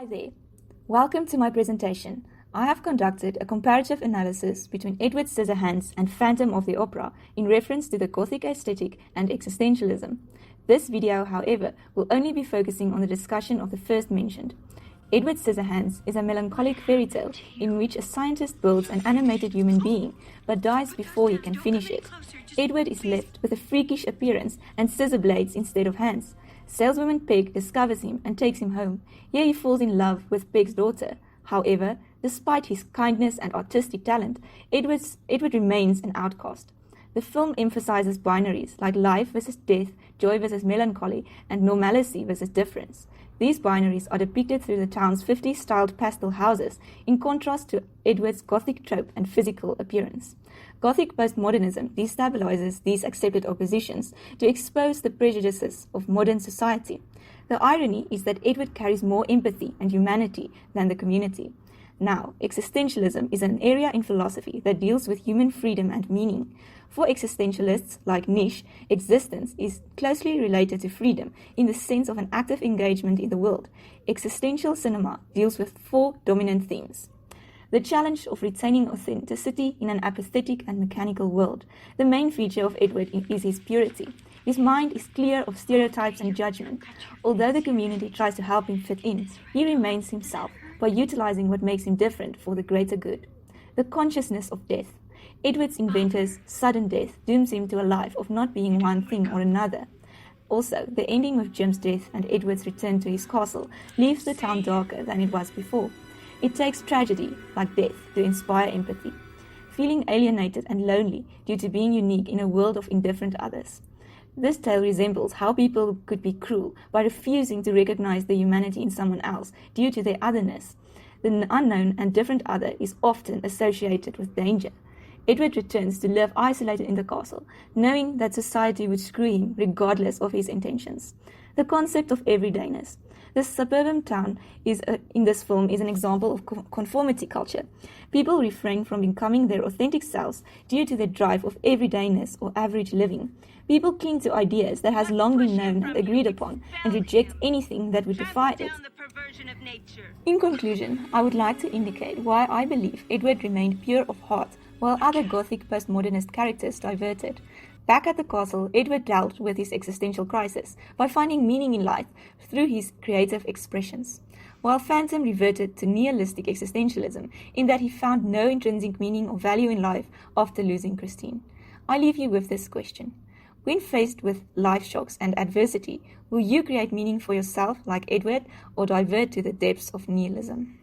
there. Welcome to my presentation. I have conducted a comparative analysis between Edward Scissorhands and Phantom of the Opera in reference to the Gothic aesthetic and existentialism. This video, however, will only be focusing on the discussion of the first mentioned. Edward Scissorhands is a melancholic fairy tale in which a scientist builds an animated human being but dies before he can finish it. Edward is left with a freakish appearance and scissor blades instead of hands. Saleswoman Peg discovers him and takes him home. Here he falls in love with Peg's daughter. However, despite his kindness and artistic talent, Edward remains an outcast. The film emphasizes binaries like life versus death, joy versus melancholy, and normalcy versus difference. These binaries are depicted through the town's 50s-styled pastel houses, in contrast to Edward's Gothic trope and physical appearance. Gothic-postmodernism destabilizes these accepted oppositions to expose the prejudices of modern society. The irony is that Edward carries more empathy and humanity than the community. Now, existentialism is an area in philosophy that deals with human freedom and meaning. For existentialists like Nietzsche, existence is closely related to freedom in the sense of an active engagement in the world. Existential cinema deals with four dominant themes. The challenge of retaining authenticity in an apathetic and mechanical world. The main feature of Edward is his purity. His mind is clear of stereotypes and judgment. Although the community tries to help him fit in, he remains himself by utilizing what makes him different for the greater good. The consciousness of death. Edward's inventor's sudden death dooms him to a life of not being one thing or another. Also, the ending with Jim's death and Edward's return to his castle leaves the town darker than it was before. It takes tragedy, like death, to inspire empathy. Feeling alienated and lonely due to being unique in a world of indifferent others. This tale resembles how people could be cruel by refusing to recognize the humanity in someone else due to their otherness. The unknown and different other is often associated with danger. Edward returns to live isolated in the castle, knowing that society would screw him regardless of his intentions. The concept of everydayness. The suburban town in this film is an example of conformity culture. People refrain from becoming their authentic selves due to their drive of everydayness or average living. People cling to ideas that has long been known and agreed upon and reject anything that would defy it. In conclusion, I would like to indicate why I believe Edward remained pure of heart while other Gothic postmodernist characters diverted. Back at the castle, Edward dealt with his existential crisis by finding meaning in life through his creative expressions, while Phantom reverted to nihilistic existentialism in that he found no intrinsic meaning or value in life after losing Christine. I leave you with this question. When faced with life shocks and adversity, will you create meaning for yourself like Edward or divert to the depths of nihilism?